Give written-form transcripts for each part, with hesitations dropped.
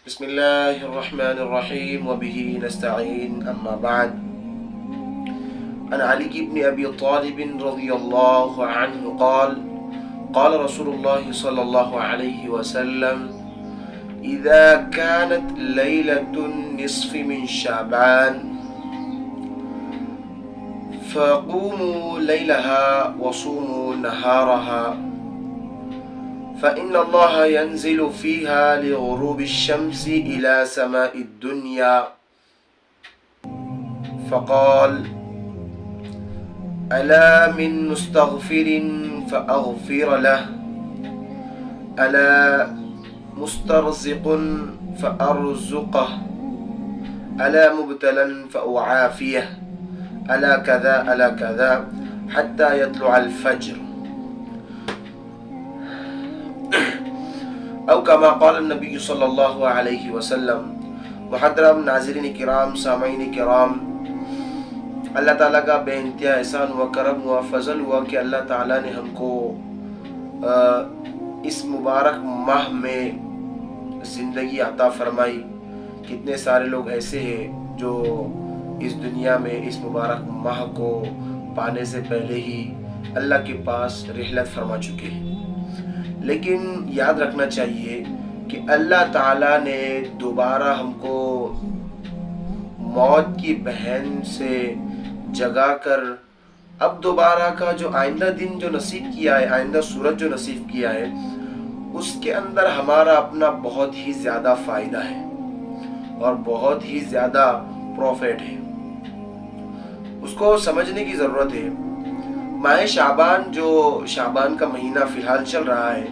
بسم الله الرحمن الرحيم وبه نستعين أما بعد. عن علي بن أبي طالب رضي الله عنه قال رسول الله صلى الله عليه وسلم: إذا كانت ليلة النصف من شعبان فقوموا ليلها وصوموا نهارها، فإن الله ينزل فيها لغروب الشمس إلى سماء الدنيا. فقال: ألا من مستغفر فأغفر له، ألا مسترزق فأرزقه، ألا مبتلا فأعافيه، ألا كذا ألا كذا حتى يطلع الفجر، او کما قال النبی صلی اللہ علیہ وسلم. محترم ناظرین کرام، سامعین کرام، اللہ تعالیٰ کا بے انتہا احسان ہوا، کرم ہوا، فضل ہوا کہ اللہ تعالیٰ نے ہم کو اس مبارک ماہ میں زندگی عطا فرمائی. کتنے سارے لوگ ایسے ہیں جو اس دنیا میں اس مبارک ماہ کو پانے سے پہلے ہی اللہ کے پاس رحلت فرما چکے ہیں. لیکن یاد رکھنا چاہیے کہ اللہ تعالیٰ نے دوبارہ ہم کو موت کی بہن سے جگا کر اب دوبارہ کا جو آئندہ دن جو نصیب کیا ہے، آئندہ سورج جو نصیب کیا ہے، اس کے اندر ہمارا اپنا بہت ہی زیادہ فائدہ ہے اور بہت ہی زیادہ پروفٹ ہے. اس کو سمجھنے کی ضرورت ہے. ماہ شعبان، جو شعبان کا مہینہ فی الحال چل رہا ہے،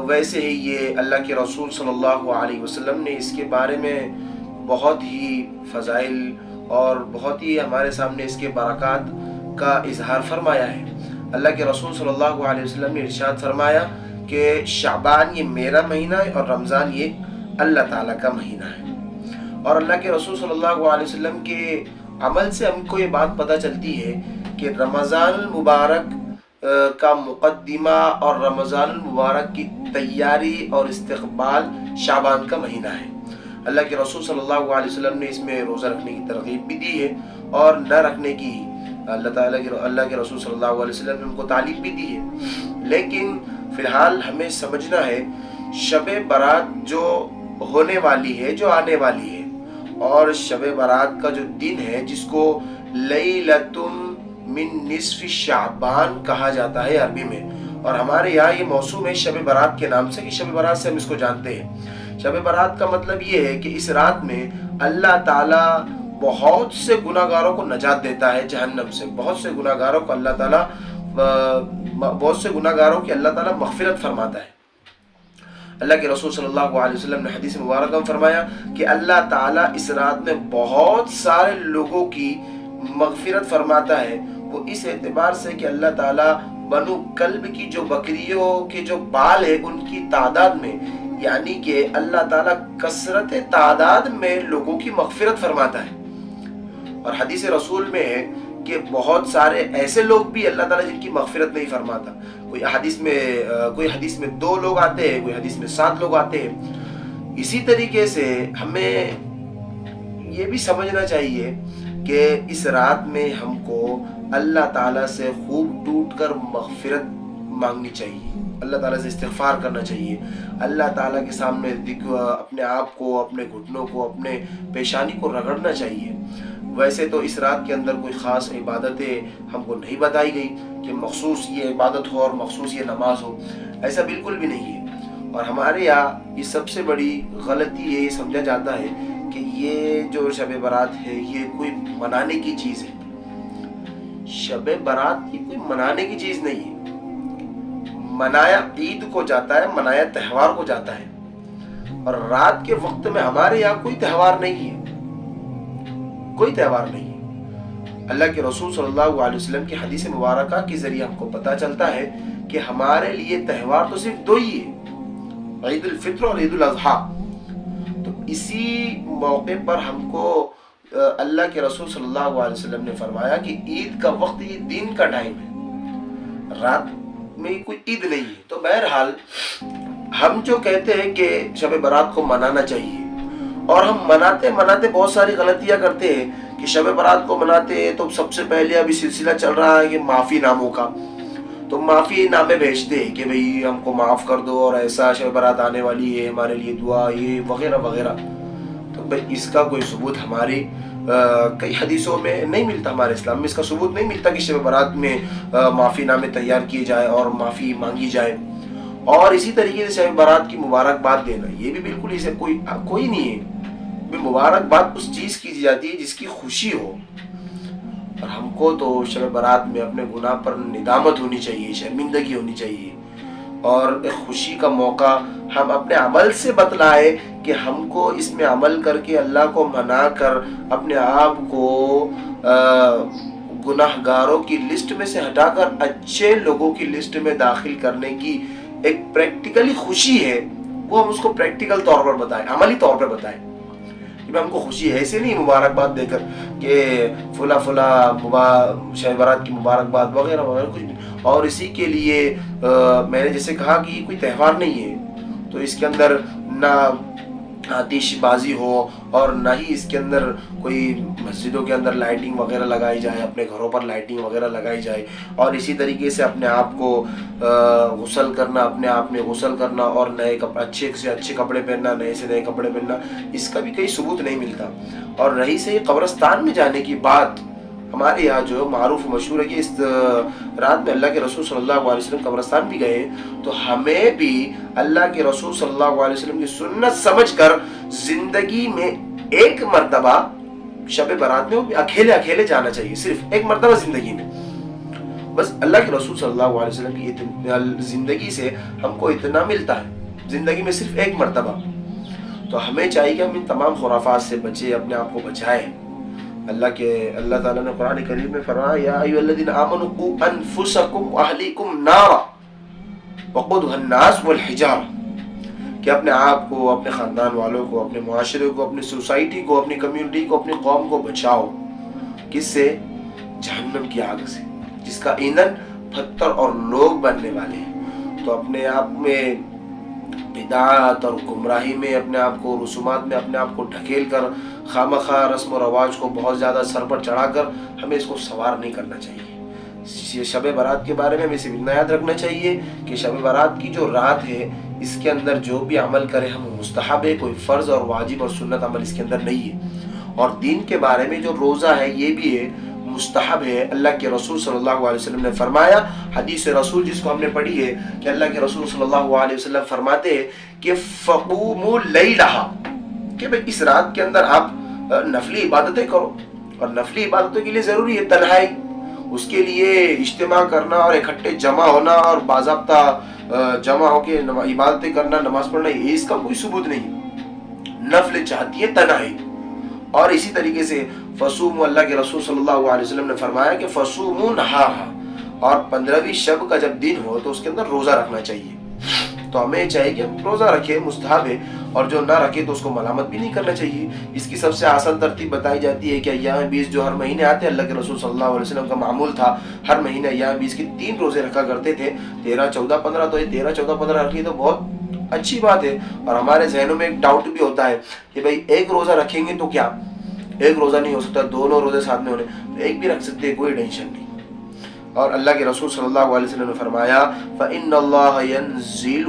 ویسے ہی یہ اللہ کے رسول صلی اللہ علیہ وسلم نے اس کے بارے میں بہت ہی فضائل اور بہت ہی ہمارے سامنے اس کے برکات کا اظہار فرمایا ہے. اللہ کے رسول صلی اللہ علیہ وسلم نے ارشاد فرمایا کہ شعبان یہ میرا مہینہ ہے اور رمضان یہ اللہ تعالیٰ کا مہینہ ہے. اور اللہ کے رسول صلی اللہ علیہ وسلم کے عمل سے ہم کو یہ بات پتہ چلتی ہے کہ رمضان المبارک کا مقدمہ اور رمضان المبارک کی تیاری اور استقبال شعبان کا مہینہ ہے. اللہ کے رسول صلی اللہ علیہ وسلم نے اس میں روزہ رکھنے کی ترغیب بھی دی ہے اور نہ رکھنے کی اللہ کے رسول صلی اللہ علیہ وسلم نے ان کو تعلیم بھی دی ہے. لیکن فی الحال ہمیں سمجھنا ہے شب برات جو ہونے والی ہے، جو آنے والی ہے، اور شب برات کا جو دن ہے جس کو لیلۃ من نصف شعبان کہا جاتا ہے عربی میں، اور ہمارے یہاں یہ موسوم ہے شب برات کے نام سے، کہ شب برات سے ہم اس کو جانتے ہیں. شب برات کا مطلب یہ ہے کہ اس رات میں اللہ تعالیٰ بہت سے گناہ گاروں کو نجات دیتا ہے جہنم سے. بہت سے گناہ گاروں کو اللہ تعالیٰ مغفرت فرماتا ہے. اللہ کے رسول صلی اللہ علیہ وسلم نے حدیث مبارکہ میں فرمایا کہ اللہ تعالیٰ اس رات میں بہت سارے لوگوں کی مغفرت فرماتا ہے. وہ اس اعتبار سے کہ اللہ تعالیٰ بنو کلب کی جو بکریوں کے جو بال ہے ان کی تعداد میں، یعنی کہ اللہ تعالیٰ کثرت تعداد میں لوگوں کی مغفرت فرماتا ہے. اور حدیث رسول میں ہے کہ بہت سارے ایسے لوگ بھی اللہ تعالیٰ جن کی مغفرت نہیں فرماتا. کوئی حدیث میں 2 لوگ آتے ہیں، کوئی حدیث میں 7 لوگ آتے ہیں. اسی طریقے سے ہمیں یہ بھی سمجھنا چاہیے کہ اس رات میں ہم کو اللہ تعالیٰ سے خوب ٹوٹ کر مغفرت مانگنی چاہیے، اللہ تعالیٰ سے استغفار کرنا چاہیے، اللہ تعالیٰ کے سامنے اپنے آپ کو، اپنے گھٹنوں کو، اپنے پیشانی کو رگڑنا چاہیے. ویسے تو اس رات کے اندر کوئی خاص عبادتیں ہم کو نہیں بتائی گئی کہ مخصوص یہ عبادت ہو اور مخصوص یہ نماز ہو، ایسا بالکل بھی نہیں ہے. اور ہمارے یہاں یہ سب سے بڑی غلطی یہ سمجھا جاتا ہے کہ یہ جو شب برات ہے یہ کوئی منانے کی چیز ہے. شب برات یہ کوئی منانے کی چیز نہیں ہے. منایا عید کو جاتا ہے، منایا تہوار کو جاتا ہے. اور رات کے وقت میں ہمارے یہاں کوئی تہوار نہیں ہے، کوئی تہوار نہیں ہے. اللہ کے رسول صلی اللہ علیہ وسلم کی حدیث مبارکہ کے ذریعے ہم کو پتہ چلتا ہے کہ ہمارے لیے تہوار تو صرف 2 ہی ہے، عید الفطر اور عید الاضحیٰ. تو اسی موقع پر ہم کو اللہ کے رسول صلی اللہ علیہ وسلم نے فرمایا کہ عید کا وقت یہ دن کا ٹائم ہے، رات میں کوئی عید نہیں ہے. تو بہرحال ہم جو کہتے ہیں کہ شب برات کو منانا چاہیے، اور ہم مناتے بہت ساری غلطیاں کرتے ہیں کہ شب برات کو مناتے ہیں تو سب سے پہلے ابھی سلسلہ چل رہا ہے کہ معافی ناموں کا، تو معافی نامے بھیجتے ہیں کہ بھئی ہم کو معاف کر دو اور ایسا شب برات آنے والی ہے، ہمارے لیے دعا، یہ وغیرہ وغیرہ. تو بھئی اس کا کوئی ثبوت ہماری کئی حدیثوں میں نہیں ملتا، ہمارے اسلام میں اس کا ثبوت نہیں ملتا کہ شب برات میں معافی نامے تیار کیے جائے اور معافی مانگی جائے. اور اسی طریقے سے شب برات کی مبارکباد دینا، یہ بھی بالکل اسے کوئی نہیں ہے. مبارکباد اس چیز کی جاتی ہے جس کی خوشی ہو، اور ہم کو تو شب برات میں اپنے گناہ پر ندامت ہونی چاہیے، شرمندگی ہونی چاہیے، اور ایک خوشی کا موقع ہم اپنے عمل سے بتلائے کہ ہم کو اس میں عمل کر کے اللہ کو منا کر اپنے آپ کو گناہ گاروں کی لسٹ میں سے ہٹا کر اچھے لوگوں کی لسٹ میں داخل کرنے کی ایک پریکٹیکلی خوشی ہے، وہ ہم اس کو پریکٹیکل طور پر بتائیں، عملی طور پر بتائیں. ہم کو خوشی ہے ایسے نہیں مبارکباد دے کر کہ فلا شب برات کی مبارکباد وغیرہ وغیرہ کچھ بھی. اور اسی کے لیے میں نے جیسے کہا کہ یہ کوئی تہوار نہیں ہے، تو اس کے اندر نہ آتش بازی ہو اور نہ ہی اس کے اندر کوئی مسجدوں کے اندر لائٹنگ وغیرہ لگائی جائے، اپنے گھروں پر لائٹنگ وغیرہ لگائی جائے. اور اسی طریقے سے اپنے آپ کو غسل کرنا، اپنے آپ میں غسل کرنا اور نئے اچھے سے اچھے کپڑے پہننا، نئے سے نئے کپڑے پہننا، اس کا بھی کوئی ثبوت نہیں ملتا. اور رہی سے قبرستان میں جانے کی بات، ہمارے یہاں جو معروف و مشہور ہے کہ اس رات میں اللہ کے رسول صلی اللہ علیہ وسلم قبرستان بھی گئے، تو ہمیں بھی اللہ کے رسول صلی اللہ علیہ وسلم کی سنت سمجھ کر زندگی میں ایک مرتبہ شب برات میں اکیلے جانا چاہیے، صرف ایک مرتبہ زندگی میں. بس اللہ کے رسول صلی اللہ علیہ وسلم کی زندگی سے ہم کو اتنا ملتا ہے، زندگی میں صرف ایک مرتبہ. تو ہمیں چاہیے کہ ہم ان تمام خرافات سے بچے، اپنے آپ کو بچائیں. اللہ تعالیٰ نے قرآن کریم میں فرمایا یا ایھا الذین آمنوا قوا انفسکم واہلیکم نارا وقودھا الناس والحجارہ، کہ اپنے آپ کو، اپنے خاندان والوں کو، اپنے معاشرے کو، اپنی سوسائٹی کو، اپنی کمیونٹی کو، اپنی قوم کو بچاؤ. کس سے؟ جہنم کی آگ سے، جس کا ایندھن پتھر اور لوگ بننے والے ہیں. تو اپنے آپ میں بدعات اور گمراہی میں اپنے آپ کو، رسومات میں اپنے آپ کو ڈھکیل کر، خامخواہ رسم و رواج کو بہت زیادہ سر پر چڑھا کر ہمیں اس کو سوار نہیں کرنا چاہیے. شب برات کے بارے میں ہمیں صرف اتنا یاد رکھنا چاہیے کہ شب برات کی جو رات ہے اس کے اندر جو بھی عمل کرے ہم مستحب ہے، کوئی فرض اور واجب اور سنت عمل اس کے اندر نہیں ہے. اور دین کے بارے میں جو روزہ ہے یہ بھی ہے، مستحب ہے. اللہ کے رسول صلی اللہ علیہ وسلم نے فرمایا، حدیث رسول جس کو ہم نے پڑھی ہے، کہ اللہ کے رسول صلی اللہ علیہ وسلم فرماتے ہیں کہ فقوموا لیلہا، کہ بھئی اس رات کے اندر آپ نفلی عبادتیں کرو. اور نفلی عبادتوں کے لیے ضروری ہے تنہائی، اس کے لیے اجتماع کرنا اور اکٹھے جمع ہونا اور باضابطہ جمع ہو کے عبادتیں کرنا، نماز پڑھنا، یہ اس کا کوئی ثبوت نہیں. نفل چاہتی ہے تنہائی. اور اسی طریقے سے فصوموا، اللہ کے رسول صلی اللہ علیہ وسلم نے فرمایا کہ فصوموا نہارہا، اور 15ویں شب کا جب دن ہو تو اس کے اندر روزہ رکھنا چاہیے. تو ہمیں چاہیے کہ ہم روزہ رکھیں، مستحب ہے. اور جو نہ رکھے تو اس کو ملامت بھی نہیں کرنا چاہیے. اس کی سب سے آسان ترتیب بتائی جاتی ہے کہ ایام 20 جو ہر مہینے آتے ہیں، اللہ کے رسول صلی اللہ علیہ وسلم کا معمول تھا ہر مہینے ایام 20 کے 3 روزے رکھا کرتے تھے، 13، 14، 15. تو یہ 13، 14، 15 رکھیے تو بہت اچھی بات ہے. اور ہمارے ذہنوں میں ایک ڈاؤٹ بھی ہوتا ہے کہ بھائی ایک روزہ رکھیں گے تو کیا، ایک روزہ نہیں ہو سکتا، دونوں روزے ساتھ میں ہونے، تو ایک بھی رکھ سکتے ہیں، کوئی ٹینشن نہیں. اور اللہ کے رسول صلی اللہ علیہ وسلم نے فرمایا فَإِنَّ اللَّهَ يَنزِلُ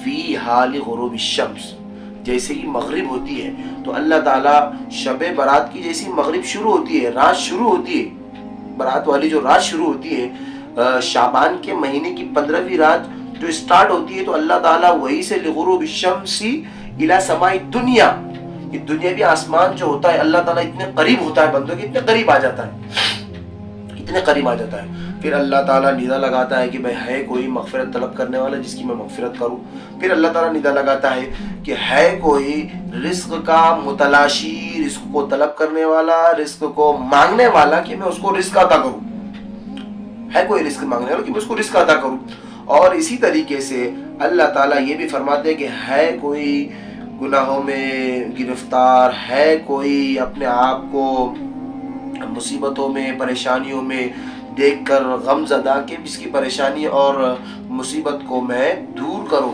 فِي حَالِ غُرُوبِ الشَّمْسِ، جیسے ہی مغرب ہوتی ہے تو اللہ تعالیٰ شب برات کی جیسی مغرب شروع ہوتی ہے، رات شروع ہوتی ہے، برات والی جو رات شروع ہوتی ہے شعبان کے مہینے کی 15ویں رات جو اسٹارٹ ہوتی ہے، تو اللہ تعالیٰ وہی سے لغروب الشمس الی سماء الدنیا، یہ دنیاوی آسمان جو ہوتا ہے اللہ تعالیٰ اتنے قریب ہوتا ہے بندوں کے، اتنے قریب آ جاتا ہے، اتنے قریب آ جاتا ہے. پھر اللہ تعالیٰ ندا لگاتا ہے کہ بھائی ہے کوئی مغفرت طلب کرنے والا جس کی میں مغفرت کروں. پھر اللہ تعالیٰ ندا لگاتا ہے کہ ہے کوئی رزق کا متلاشی، رزق کو طلب کرنے والا، رزق کو مانگنے والا، کہ میں اس کو رزق عطا کروں. ہے کوئی رزق مانگنے والا کہ میں اس کو رزق عطا کروں. اور اسی طریقے سے اللہ تعالیٰ یہ بھی فرماتے ہیں کہ ہے کوئی گناہوں میں گرفتار، ہے کوئی اپنے آپ کو مصیبتوں میں، پریشانیوں میں دیکھ کر غم زدہ، کہ اس کی پریشانی اور مصیبت کو میں دور کروں.